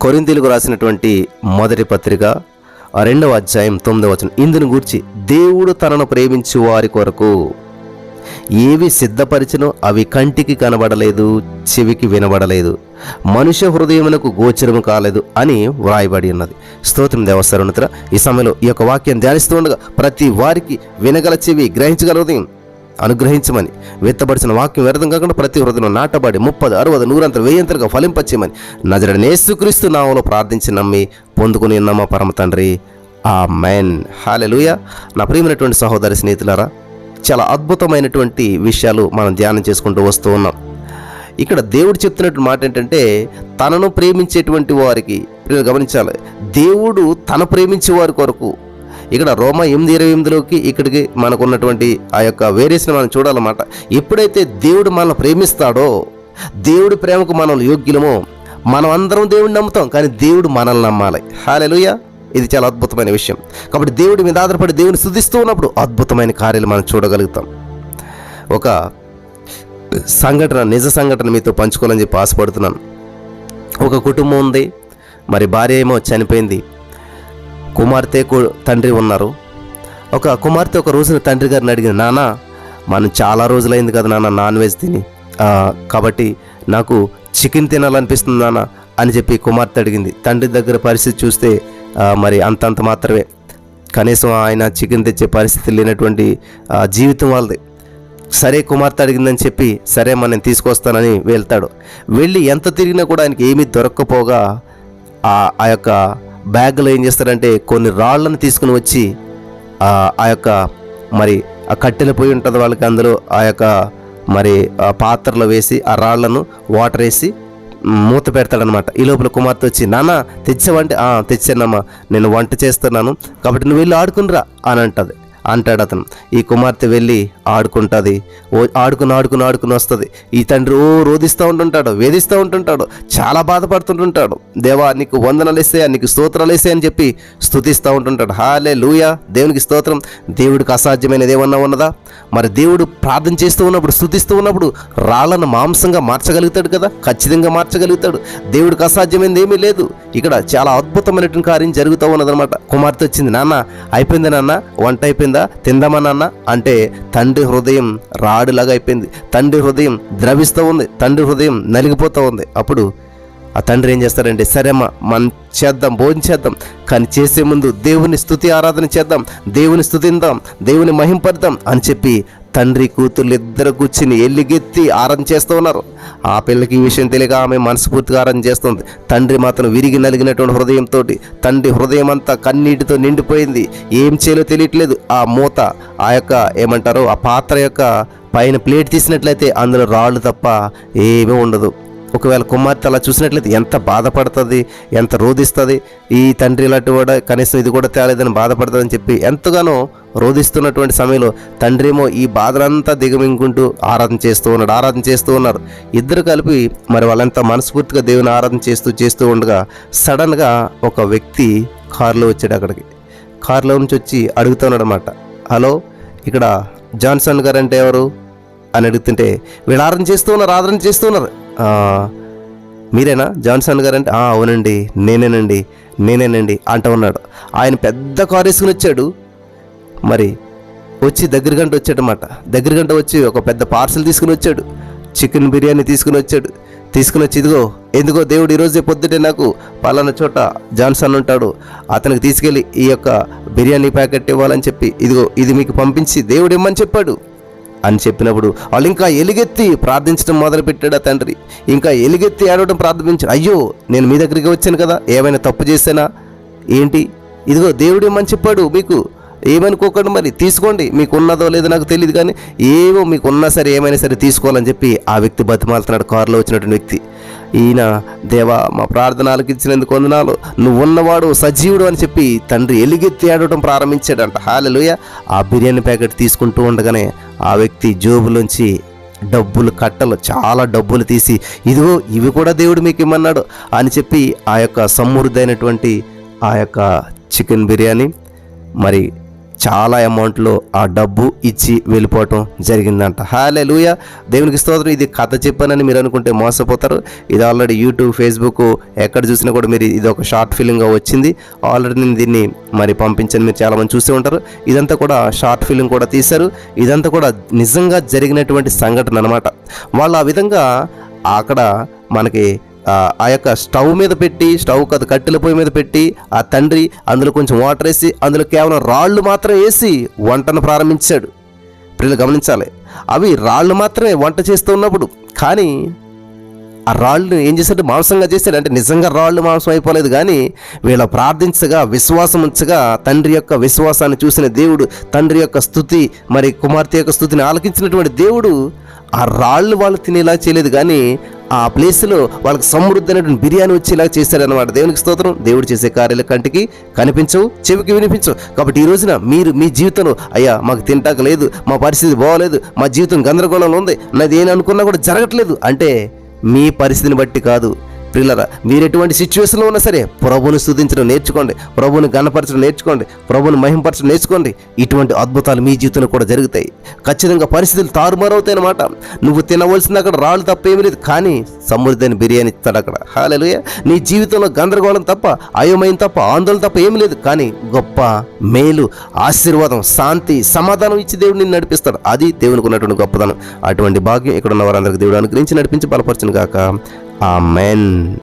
కొరింథీయులకు రాసినటువంటి మొదటి పత్రిక 2వ అధ్యాయం 9వ వచనం, ఇందును గూర్చి దేవుడు తనను ప్రేమించు వారి కొరకు ఏవి సిద్ధపరిచినో అవి కంటికి కనబడలేదు, చెవికి వినబడలేదు, మనుష్య హృదయమునకు గోచరము కాలేదు అని వ్రాయబడి ఉన్నది. స్తోత్రం దేవస్థానోన్నతుడా. ఈ సమయంలో ఈ యొక్క వాక్యం ధ్యానిస్తూ ఉండగా ప్రతి వారికి వినగల చెవి, గ్రహించగల హృదయం అనుగ్రహించమని, విత్తబడిసిన వాక్యం వ్యర్థం కాకుండా ప్రతి హృదయం నాటబడి 30, 60, 100 1000గా ఫలింపచేయమని నజరేయుడైన యేసుక్రీస్తు నామములో ప్రార్థించి నమ్మి పొందుకుని ఉన్నామా పరమ తండ్రి. ఆమేన్. హల్లెలూయా. నా ప్రియమైనటువంటి సహోదరి స్నేహితులారా, చాలా అద్భుతమైనటువంటి విషయాలు మనం ధ్యానం చేసుకుంటూ వస్తూ ఉన్నాం. ఇక్కడ దేవుడు చెప్తున్నటువంటి మాట ఏంటంటే, తనను ప్రేమించేటువంటి వారికి, గమనించాలి, దేవుడు తన ప్రేమించే వారి కొరకు. ఇక్కడ రోమా 8:28లోకి ఇక్కడికి మనకున్నటువంటి ఆ యొక్క వేరియేషన్ మనం చూడాలన్నమాట. ఎప్పుడైతే దేవుడు మనల్ని ప్రేమిస్తాడో, దేవుడి ప్రేమకు మనం యోగ్యులమో, మనం అందరం దేవుడిని నమ్ముతాం, కానీ దేవుడు మనల్ని నమ్మాలి. హల్లెలూయా. ఇది చాలా అద్భుతమైన విషయం. కాబట్టి దేవుడి మీద ఆధారపడి దేవుని స్తుతిస్తూ ఉన్నప్పుడు అద్భుతమైన కార్యాలు మనం చూడగలుగుతాం. ఒక సంఘటన, నిజ సంఘటన మీతో పంచుకోవాలని చెప్పి ఆశపడుతున్నాను. ఒక కుటుంబం ఉంది. మరి భార్య ఏమో చనిపోయింది, కుమార్తె తండ్రి ఉన్నారు. ఒక కుమార్తె ఒక రోజున తండ్రి గారిని అడిగింది, నాన్న మనం చాలా రోజులైంది కదా నాన్న నాన్ వెజ్ తిని, కాబట్టి నాకు చికెన్ తినాలనిపిస్తుంది నాన్న అని చెప్పి కుమార్తె అడిగింది. తండ్రి దగ్గర పరిస్థితి చూస్తే మరి అంతంత మాత్రమే, కనీసం ఆయన చికెన్ తెచ్చే పరిస్థితి లేనటువంటి జీవితం వాళ్ళది. సరే కుమార్తె అడిగిందని చెప్పి సరే నేను తీసుకొస్తానని వెళ్తాడు. వెళ్ళి ఎంత తిరిగినా కూడా ఆయనకి ఏమీ దొరక్కపోగా ఆ యొక్క బ్యాగ్లో ఏం చేస్తారంటే కొన్ని రాళ్లను తీసుకుని వచ్చి ఆ యొక్క మరి ఆ కట్టెల పొయ్యి ఉంటుంది వాళ్ళకి, అందులో ఆ యొక్క మరి పాత్రలో వేసి ఆ రాళ్లను వాటర్ వేసి మూత పెడతాడనమాట. ఈ లోపల కుమార్తె వచ్చి, నాన్న తెచ్చావంటే తెచ్చానమ్మా, నేను వంట చేస్తున్నాను కాబట్టి నువ్వు వెళ్ళి ఆడుకునిరా అని అంటాడు అతను. ఈ కుమార్తె వెళ్ళి ఆడుకుంటుంది. ఆడుకుని వస్తుంది. ఈ తండ్రి రోధిస్తూ ఉంటుంటాడు, వేధిస్తూ ఉంటుంటాడు, చాలా బాధపడుతుంటుంటాడు. దేవా నీకు వందనాలు వేసాయా, నీకు స్తోత్రాలు వేసాయి అని చెప్పి స్తుతిస్తూ ఉంటుంటాడు. హల్లెలూయా. దేవునికి స్తోత్రం. దేవుడికి అసాధ్యమైనది ఏమన్నా ఉన్నదా? మరి దేవుడు ప్రార్థన చేస్తూ ఉన్నప్పుడు, స్తుతిస్తూ ఉన్నప్పుడు రాళ్లను మాంసంగా మార్చగలుగుతాడు కదా, ఖచ్చితంగా మార్చగలుగుతాడు. దేవుడికి అసాధ్యమైనది ఏమీ లేదు. ఇక్కడ చాలా అద్భుతమైనటువంటి కార్యం జరుగుతూ ఉన్నదనమాట. కుమార్తె వచ్చింది, నాన్న అయిపోయింది నాన్న, వంట అయిపోయిందా, తిందామా నాన్న అంటే తండ్రి హృదయం రాడులాగా అయిపోయింది. తండ్రి హృదయం ద్రవిస్తూ ఉంది, తండ్రి హృదయం నలిగిపోతూ ఉంది. అప్పుడు ఆ తండ్రి ఏం చేస్తారంటే, సరేమ్మా మనం చేద్దాం, భోజనం చేద్దాం, కానీ చేసే ముందు దేవుని స్తుతి ఆరాధన చేద్దాం, దేవుని స్తుతిందాం, దేవుని మహింపడదాం అని చెప్పి తండ్రి కూతుర్లు ఇద్దరు కూర్చుని ఎల్లిగెత్తి ఆరాధన చేస్తూ ఉన్నారు. ఆ పిల్లకి ఈ విషయం తెలియక ఆమె మనస్ఫూర్తిగా ఆరాధన చేస్తుంది. తండ్రి మాత్రం విరిగి నలిగినటువంటి హృదయంతో, తండ్రి హృదయం అంతా కన్నీటితో నిండిపోయింది. ఏం చేయాలో తెలియట్లేదు. ఆ మూత, ఆ యొక్క ఏమంటారు, ఆ పాత్ర యొక్క పైన ప్లేట్ తీసినట్లయితే అందులో రాళ్ళు తప్ప ఏమీ ఉండదు. ఒకవేళ కుమార్తె అలా చూసినట్లయితే ఎంత బాధపడుతుంది, ఎంత రోధిస్తుంది. ఈ తండ్రి ఇలాంటి కూడా కనీసం ఇది కూడా తేలేదని బాధపడుతుందని చెప్పి ఎంతగానో రోధిస్తున్నటువంటి సమయంలో తండ్రి ఏమో ఈ బాధలంతా దిగమింగుకుంటూ ఆరాధన చేస్తూ ఉన్నారు. ఇద్దరు కలిపి మరి వాళ్ళంతా మనస్ఫూర్తిగా దేవుని ఆరాధన చేస్తూ ఉండగా సడన్గా ఒక వ్యక్తి కారులో వచ్చాడు. అక్కడికి కారులో నుంచి వచ్చి అడుగుతున్నాడు అన్నమాట, హలో ఇక్కడ జాన్సన్ గారు అంటే ఎవరు అని అడుగుతుంటే, వీళ్ళు ఆరాధన చేస్తూ ఉన్నారు. మీరేనా జాన్సన్ గారు అంటే, అవునండి నేనేనండి అంటూ ఉన్నాడు. ఆయన పెద్ద కారు వేసుకుని వచ్చాడు. మరి వచ్చి దగ్గర గంట వచ్చి ఒక పెద్ద పార్సల్ తీసుకుని వచ్చాడు. చికెన్ బిర్యానీ తీసుకుని వచ్చి ఎందుకో దేవుడు ఈరోజే పొద్దుటే నాకు పలానా చోట జాన్సన్ ఉంటాడు, అతనికి తీసుకెళ్ళి ఈ యొక్క బిర్యానీ ప్యాకెట్ ఇవ్వాలని చెప్పి ఇది మీకు పంపించి దేవుడు ఇమ్మని చెప్పాడు అని చెప్పినప్పుడు వాళ్ళు ఇంకా ఎలుగెత్తి ప్రార్థించడం మొదలుపెట్టాడు. ఆ తండ్రి ఇంకా ఎలుగెత్తి ఏడవడం ప్రారంభించాడు. అయ్యో నేను మీ దగ్గరికి వచ్చాను కదా, ఏమైనా తప్పు చేశానా ఏంటి, దేవుడు ఏమని చెప్పాడు, మీకు ఏమనుకోకండి, మరి తీసుకోండి, మీకు ఉన్నదో లేదో నాకు తెలియదు, కానీ ఏమో మీకు ఉన్నా సరే ఏమైనా సరే తీసుకోవాలని చెప్పి ఆ వ్యక్తి బతిమాలుతున్నాడు. కారులో వచ్చినటువంటి వ్యక్తి. ఈయన, దేవా మా ప్రార్థన ఆలకించినందుకు వందనాలు, నువ్వు ఉన్నవాడు సజీవుడు అని చెప్పి తండ్రి ఎలుగెత్తి ఆడటం ప్రారంభించాడంట. హల్లెలూయా. ఆ బిర్యానీ ప్యాకెట్ తీసుకుంటూ ఉండగానే ఆ వ్యక్తి జోబులోంచి డబ్బులు కట్టలు, చాలా డబ్బులు తీసి, ఇవి కూడా దేవుడు మీకు ఇమ్మన్నాడు అని చెప్పి ఆ యొక్క సమృద్ధి అయినటువంటి ఆ యొక్క చికెన్ బిర్యానీ, మరి చాలా అమౌంట్లో ఆ డబ్బు ఇచ్చి వెళ్ళిపోవటం జరిగిందంట. హల్లెలూయా, దేవునికి స్తోత్రం. ఇది కథ చెప్పానని మీరు అనుకుంటే మోసపోతారు. ఇది ఆల్రెడీ యూట్యూబ్, ఫేస్బుక్ ఎక్కడ చూసినా కూడా మీరు ఇది ఒక షార్ట్ ఫిలింగా వచ్చింది. ఆల్రెడీ నేను దీన్ని మరి పంపించాను, మీరు చాలామంది చూస్తూ ఉంటారు. ఇదంతా కూడా షార్ట్ ఫిలిం కూడా తీశారు. ఇదంతా కూడా నిజంగా జరిగినటువంటి సంఘటన అనమాట. వాళ్ళు ఆ విధంగా అక్కడ మనకి ఆ యొక్క స్టవ్ మీద పెట్టి, స్టవ్ కాదు కట్టెల పొయ్యి మీద పెట్టి, ఆ తండ్రి అందులో కొంచెం వాటర్ వేసి అందులో కేవలం రాళ్ళు మాత్రం వేసి వంటను ప్రారంభించాడు. పిల్లలు గమనించాలి, అవి రాళ్ళు మాత్రమే వంట చేస్తూ ఉన్నప్పుడు. కానీ ఆ రాళ్ళు ఏం చేశాడు? మాంసంగా చేశాడు. అంటే నిజంగా రాళ్ళు మాంసం అయిపోలేదు, కానీ వీళ్ళ ప్రార్థించగా, విశ్వాసం ఉంచగా, తండ్రి యొక్క విశ్వాసాన్ని చూసిన దేవుడు, తండ్రి యొక్క స్తుతి, మరి కుమార్తె యొక్క స్తుతిని ఆలకించినటువంటి దేవుడు ఆ రాళ్ళు వాళ్ళు తినేలా చేయలేదు, కానీ ఆ ప్లేస్లో వాళ్ళకి సమృద్ధి అనేటువంటి బిర్యానీ వచ్చేలా చేశాడనమాట. దేవునికి స్తోత్రం. దేవుడు చేసే కార్యాలు కంటికి కనిపించవు, చెవికి వినిపించవు. కాబట్టి ఈ రోజున మీరు మీ జీవితంలో, అయ్యా మాకు తింటాక లేదు, మా పరిస్థితి బాగోలేదు, మా జీవితం గందరగోళంలో ఉంది, నాది ఏం అనుకున్నా కూడా జరగట్లేదు అంటే మీ పరిస్థితిని బట్టి కాదు. ప్రియులారా, మీరు ఎటువంటి సిచ్యువేషన్లో ఉన్నా సరే ప్రభువుని స్తుతించడం నేర్చుకోండి, ప్రభువుని గణపరచడం నేర్చుకోండి, ప్రభువుని మహింపరచడం నేర్చుకోండి. ఇటువంటి అద్భుతాలు మీ జీవితంలో కూడా జరుగుతాయి. ఖచ్చితంగా పరిస్థితులు తారుమారవుతాయి అన్నమాట. నువ్వు తినవలసింది అక్కడ రాళ్ళు తప్ప ఏమీ లేదు, కానీ సమృద్ధి అని బిర్యానీ ఇస్తాడు అక్కడ. హల్లెలూయా. నీ జీవితంలో గందరగోళం తప్ప, అయోమయం తప్ప, ఆందోళన తప్ప ఏమీ లేదు, కానీ గొప్ప మేలు, ఆశీర్వాదం, శాంతి, సమాధానం ఇచ్చి దేవుడు నిన్ను నడిపిస్తాడు. అది దేవునికి ఉన్నటువంటి గొప్పదనం. అటువంటి భాగ్యం ఇక్కడ ఉన్న వారందరికీ దేవుడు అనుగ్రహించి నడిపించి బలపరచును గాక. ఆమేన్.